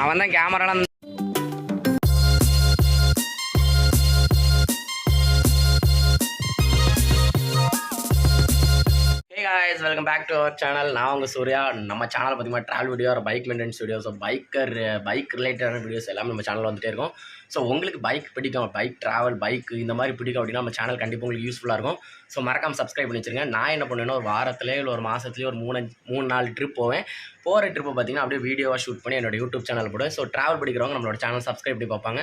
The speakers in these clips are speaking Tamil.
அவன் தான் கேமராலாம். Welcome back to our channel. நான் உங்கள் சூர்யா. நம்ம சேனல் பார்த்தீங்கன்னா travel video, bike maintenance video, so bike ரிலேட்டடான வீடியோஸ் எல்லாமே நம்ம சேனலில் வந்துட்டே இருக்கும். ஸோ உங்களுக்கு பைக் பிடிக்கும், பைக் ட்ராவல், பைக் இந்த மாதிரி பிடிக்கும் அப்படின்னா நம்ம சேனல் கண்டிப்பாக உங்களுக்கு யூஸ்ஃபுல்லாக இருக்கும். ஸோ மறக்காமல் சப்ஸ்கிரைப் பண்ணி வச்சுருங்க. நான் என்ன பண்ணுவேன்னா ஒரு வாரத்திலே இல்லை ஒரு மாதத்துலேயே ஒரு 3-4 ட்ரிப் போவேன். போகிற ட்ரிப்பை பார்த்தீங்கன்னா அப்படியே வீடியோவாக ஷூட் பண்ணி என்னோட யூடியூப் சேனல் போடுவேன். ஸோ ட்ராவல் பிடிக்கிறவங்க நம்மளோட சேனல் சப்ஸ்கிரைப் பண்ணி பார்ப்பாங்க.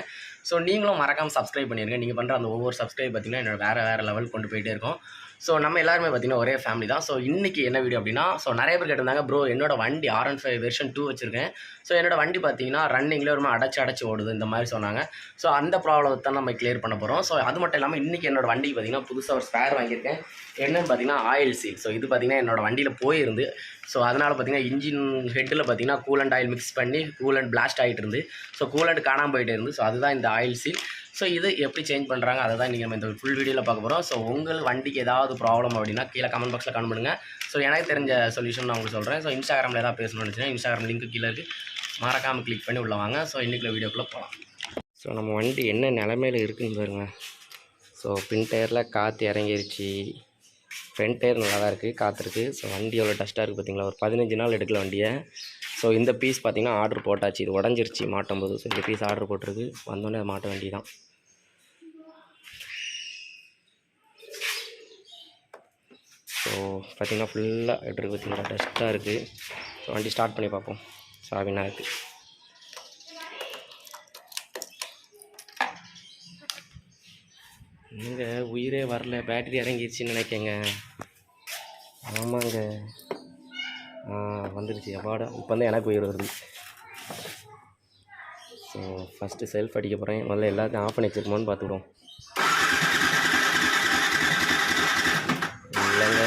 ஸோ நீங்களும் மறக்காமல் சப்ஸ்கிரைப் பண்ணிடுங்க. நீங்கள் பண்ணுற அந்த ஒவ்வொரு சப்ஸ்கிரைப் பார்த்தீங்கன்னா என்னோட வேறு லெவல் கொண்டு போயிட்டே இருக்கும். ஸோ நம்ம எல்லாருமே பார்த்திங்கன்னா ஒரே ஃபேமிலி தான். ஸோ இன்றைக்கி என்ன வீடியோ அப்படின்னா, ஸோ நிறைய பேர் கேட்டிருந்தாங்க, ப்ரோ என்னோட வண்டி R15 வெர்ஷன் 2 வச்சுருக்கேன். ஸோ என்னோட வண்டி பார்த்திங்கன்னா ரன்னிங்லேயே ஒரு அடைச்சி ஓடுது இந்த மாதிரி சொன்னாங்க. ஸோ அந்த ப்ராப்ளத்தை தான் நம்ம கிளியர் பண்ண போகிறோம். ஸோ அது மட்டும் இல்லாமல் இன்றைக்கி என்னோட வண்டிக்கு பார்த்திங்கன்னா புதுசாக ஒரு ஸ்பேர் வாங்கியிருக்கேன். என்னென்னு பார்த்திங்கன்னா ஆயில் சீல். ஸோ இது பார்த்திங்கன்னா என்னோடய வண்டியில் போயிருந்து. ஸோ அதனால் பார்த்திங்கன்னா இன்ஜின் ஹெட்டில் பார்த்திங்கன்னா கூலண்ட் ஆயில் மிக்ஸ் பண்ணி கூலண்ட் பிளாஸ்ட் ஆகிட்டு இருந்து. ஸோ கூலண்ட் காணாமல் போயிட்டே இருந்து. ஸோ அதுதான் இந்த ஆயில் சீல். ஸோ இது எப்படி சேஞ்ச் பண்ணுறாங்க அதை தான் நீங்கள் நம்ம இந்த ஃபுல் வீடியோவில் பார்க்க போகிறோம். ஸோ உங்கள் வண்டிக்கு ஏதாவது ப்ராப்ளம் அப்படின்னா கீழே கமெண்ட் பாக்ஸில் கமெண்ட் பண்ணுங்கள். ஸோ எனக்கு தெரிஞ்ச சொல்யூஷன் நான் உங்களுக்கு சொல்கிறேன். ஸோ இன்ஸ்டாகிராமில் ஏதாவது பேசணும்னு நினச்சிங்கன்னா இன்ஸ்டாகிராம் லிங்க் கீழே இருக்குது, மறக்காமல் கிளிக் பண்ணி உள்ள வாங்க. ஸோ இன்றைக்குள்ள வீடியோக்குள்ளே போகலாம். ஸோ நம்ம வண்டி என்ன நிலமையில் இருக்குதுன்னு பாருங்க. ஸோ பின் டயரில் காற்று இறங்கிருச்சு, ஃப்ரண்ட் டயர் நல்லா தான் இருக்குது, காற்று இருக்குது. ஸோ வண்டி எவ்வளோ டஸ்ட்டாக இருக்குது பார்த்தீங்களா. ஒரு 15 நாள் எடுக்கல வண்டியை. ஸோ இந்த பீஸ் பார்த்திங்கன்னா ஆர்டர் போட்டாச்சு, இது உடஞ்சிருச்சு மாட்டும் போது. ஸோ இந்த பீஸ் ஆர்டர் போட்டிருக்கு, வந்தோடனே அது மாட்ட வண்டி தான். ஸோ பார்த்திங்கன்னா ஃபுல்லாக எப்படி இருக்குது பார்த்தீங்கன்னா டஸ்ட்டாக இருக்குது. ஸோ வண்டி ஸ்டார்ட் பண்ணி பார்ப்போம். சாவினா இருக்குது. இங்கே உயிரே வரல, பேட்டரி இறங்கிடுச்சின்னு நினைக்கங்க. ஆமாங்க, வந்துடுச்சு அப்பாடா. இப்போ வந்து எனக்கு உயிர் வருது. ஸோ ஃபஸ்ட்டு செல்ஃப் அடிக்க போகிறேன். முதல்ல எல்லாத்தையும் ஆஃப் பண்ணி வச்சுருக்கோன்னு பார்த்துக்கிடுவோம். இல்லைங்க,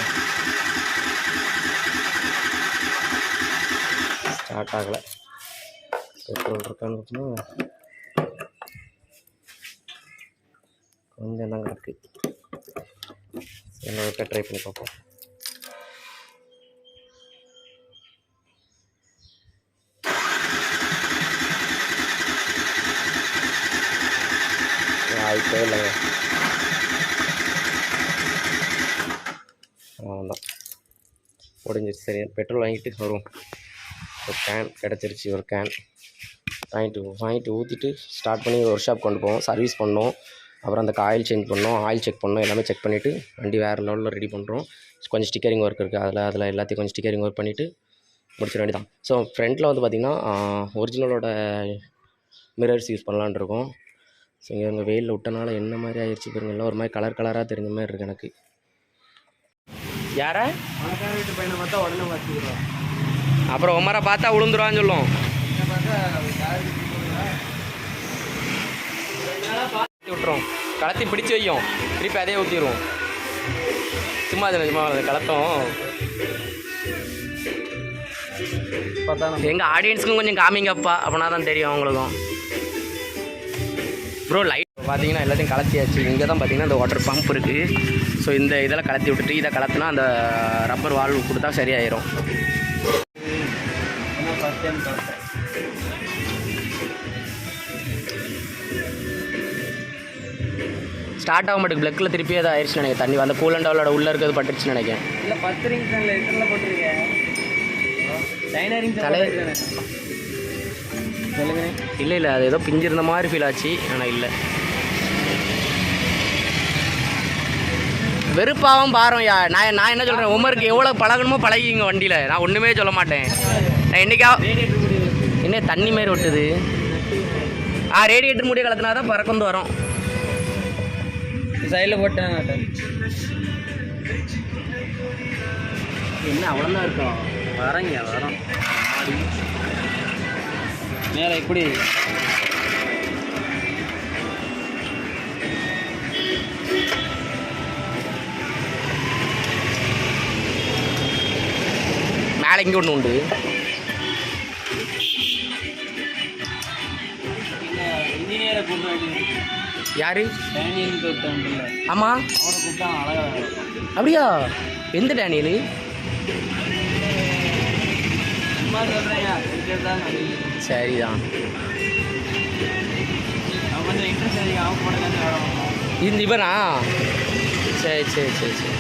ஸ்டார்ட் ஆகலை. பெட்ரோல் இருக்கான்னு பார்த்தோம்னா கொஞ்சம் தாங்க இருக்குது. இன்னொருக்கா ட்ரை பண்ணி பார்ப்போம். ஆயிட்டே இல்லைங்க, அவ்வளோதான் முடிஞ்சிருச்சு. சரி, பெட்ரோல் வாங்கிட்டு வருவோம். ஒரு கேன் கிடச்சிருச்சு, ஒரு கேன் வாங்கிட்டு ஊற்றிட்டு ஸ்டார்ட் பண்ணி ஒரு ஒர்க் ஷாப் கொண்டு போவோம், சர்வீஸ் பண்ணோம். அப்புறம் அந்த ஆயில் சேஞ்ச் பண்ணோம், ஆயில் செக் பண்ணோம், எல்லாமே செக் பண்ணிவிட்டு வண்டி வேறு லெவலில் ரெடி பண்ணுறோம். கொஞ்சம் ஸ்டிக்கரிங் ஒர்க் இருக்குது, அதில் எல்லாத்தையும் கொஞ்சம் ஸ்டிக்கரிங் ஒர்க் பண்ணிவிட்டு முடிச்சிட வேண்டி தான். ஸோ ஃப்ரண்ட்டில் வந்து பார்த்திங்கன்னா ஒரிஜினலோட மிரர்ஸ் யூஸ் பண்ணலான் இருக்கோம். ஸோ இங்கே வெயிலில் விட்டனால என்ன மாதிரி ஆயிடுச்சு பாருங்க, எல்லாம் ஒரு மாதிரி கலராக தெரிஞ்ச மாதிரி இருக்குது எனக்கு. யாரை பணக்கார வீட்டு பையனை பார்த்தா உடனே மாற்றிடுவோம், அப்புறம் உமரை பார்த்தா விழுந்துருவான்னு சொல்லுவோம். விட்டுரும், கலத்தி பிடிச்சி வைக்கும், திருப்பி அதே ஊற்றிடுவோம். சும்மா கலத்தோம். எங்கள் ஆடியன்ஸுக்கும் கொஞ்சம் காமிங்கப்பா, அப்படின்னா தான் தெரியும் அவங்களுக்கும். ப்ரோ லைட் பார்த்தீங்கன்னா எல்லாத்தையும் கலத்தியாச்சு. இங்கே தான் பார்த்தீங்கன்னா இந்த வாட்டர் பம்ப் இருக்குது. ஸோ இந்த இதெல்லாம் கலத்தி விட்டுட்டு இதை கலத்தினா அந்த ரப்பர் வால்வு கொடுத்தா சரியாயிரும். ஸ்டார்ட் ஆக மாட்டேங்குது, பிளக்கில் திருப்பி அதை ஆயிடுச்சுன்னு நினைக்கிறேன். தண்ணி அந்த கூலண்ட் அவளோட உள்ளே இருக்கிறது பட்டுருச்சுன்னு நினைக்கிறேன். இல்லை 10 ரிங் தான் லிட்டரில் போட்டிருக்கேன். இல்லை அது ஏதோ பிஞ்சிருந்த மாதிரி ஃபீல் ஆச்சு, ஆனால் இல்லை. வெறுப்பாகவும் பாரம். நான் என்ன சொல்கிறேன், உமருக்கு எவ்வளோ பழகணுமோ பழகிங்க வண்டியில். நான் ஒன்றுமே சொல்ல மாட்டேன். நான் என்றைக்கா என்ன தண்ணி மாரி விட்டுது. ரேடியேட்டர் முடிய கலத்தினா தான் பறக்கந்து வரும். சைடில் போட்டேன் என்ன அவ்வளோதான் இருக்கும். வரோம் மேலே இப்படி மேலே இங்கே ஒன்று உண்டு. இன்ஜினியரை கூப்பிட வேண்டியது யாரு? ஆமாம், அவரை கூப்பிட்டா அழகாக. அப்படியா? எந்த டேனியல்? சரிதான். கொஞ்சம் இன்ட்ரெஸ்ட் அதிகம் அவன் போனது இந்த இவரா? சரி சரி சரி சரி.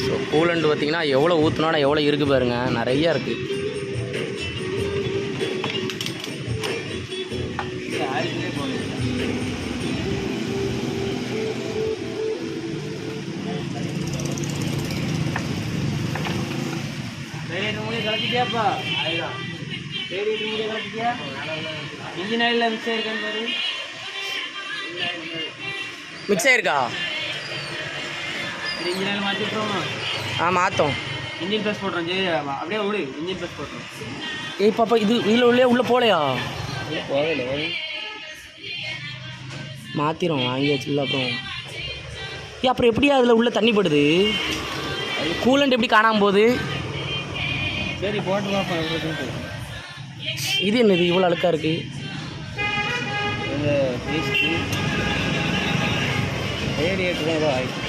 ஸோ கூலண்ட் பார்த்தீங்கன்னா எவ்வளோ ஊற்றுனா எவ்வளோ இருக்குது பாருங்க, நிறையா இருக்குது. கலக்கிட்டியாப்பா? கலக்கிட்டியா? இன்ஜின் ஆயிலில் மிக்ஸ் ஆயிருக்கான்னு பாரு. மிக்ஸ் ஆயிருக்கா? இது இன்ஜின் ஆயில் மாற்றி விட்ருவோம். மாற்றோம். இன்ஜின் ப்ளஸ் போட்டுறோம். சரி அப்படியே விடு, இன்ஜின் ப்ளஸ் போட்டுறோம். ஏய் பாப்பா, இது உள்ளே போகலையா? போகல. மாற்றிடும் வாங்கியாச்சுல்ல. அப்புறம் எப்படியா அதில் உள்ள தண்ணி படுது? கூலண்ட் எப்படி காணாமல் போகுது? சரி போட்டு பார்ப்போம். இது என்னது இவ்வளோ அழுக்காக இருக்குது? ரேடியேட்டர் தான் ஆயிடுச்சு.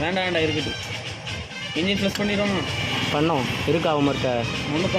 வேண்டாம் இருக்கட்டும். இன்ஜின் ப்ளஸ் பண்ணிடுவோம். பண்ணோம் இருக்கா அவன் இருக்க ஒன்று.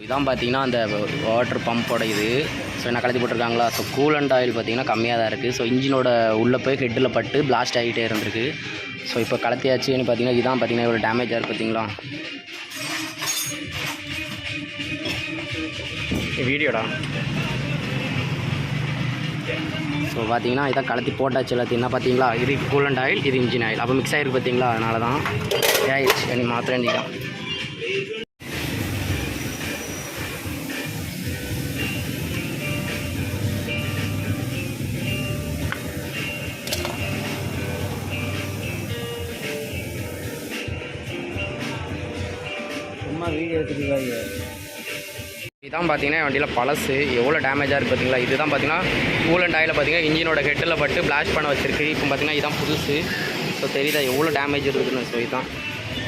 இதான் பார்த்தீங்கன்னா அந்த வாட்டர் பம்போட இது. ஸோ என்ன கலத்தி போட்டிருக்காங்களா? ஸோ கூலண்ட் ஆயில் பார்த்தீங்கன்னா கம்மியாக தான் இருக்குது. ஸோ இன்ஜினோட உள்ளே போய் ஹெட்டில் பட்டு பிளாஸ்ட் ஆகிட்டே இருந்திருக்கு. ஸோ இப்போ கலத்தியாச்சுன்னு பார்த்தீங்கன்னா இதான் பார்த்தீங்கன்னா இவ்வளோ டேமேஜ் ஆகிருக்கு பார்த்தீங்களா? வீடியோடா. ஸோ பார்த்தீங்கன்னா இதான் கலத்தி போட்டாச்சு எல்லாத்தையும். என்ன பார்த்தீங்களா? இது கூலண்ட் ஆயில், இது இன்ஜின் ஆயில். அப்போ மிக்ஸ் ஆகிருக்கு பார்த்தீங்களா? அதனால தான் ஆயிடுச்சு. நீ மாத்திரம் இருந்திக்கலாம். வீடியோ எடுத்துருக்காங்க. இதான் பார்த்தீங்கன்னா வண்டியில் பழசு எவ்வளோ டேமேஜாக இருக்குது பார்த்தீங்களா? இதுதான் பார்த்தீங்கன்னா கூலண்ட் ஆயில் பார்த்தீங்கன்னா இன்ஜினோட ஹெட்டில் பட்டு பிளாஸ்ட் பண்ண வச்சிருக்கு. இப்போ பார்த்தீங்கன்னா இதான் புதுசு. ஸோ தெரியுதா எவ்வளோ டேமேஜ் இருக்குதுன்னு? ஸோ இதுதான்.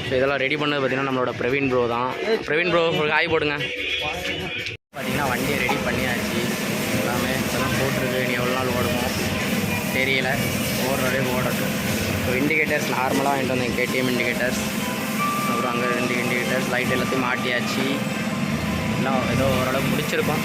ஸோ இதெல்லாம் ரெடி பண்ணது பார்த்தீங்கன்னா நம்மளோட பிரவீன் ப்ரோ தான். பிரவீன் ப்ரோ காய் போடுங்க. பார்த்தீங்கன்னா வண்டியை ரெடி பண்ணியாச்சு. எல்லாமே இதெல்லாம் போட்டிருக்கு. நீ எவ்வளோ நாள் ஓடுமோ தெரியல, ஓடுற வரைக்கும் ஓடட்டும். ஸோ இண்டிகேட்டர்ஸ் நார்மலாக வாங்கிட்டு வந்தேன், கேடிஎம் இண்டிகேட்டர்ஸ். அப்புறம் அங்கே 2 இண்டிகேட்டர்ஸ் லைட் எல்லாத்தையும் மாட்டியாச்சு. எல்லாம் ஏதோ ஓரளவுக்கு பிடிச்சிருக்கோம்.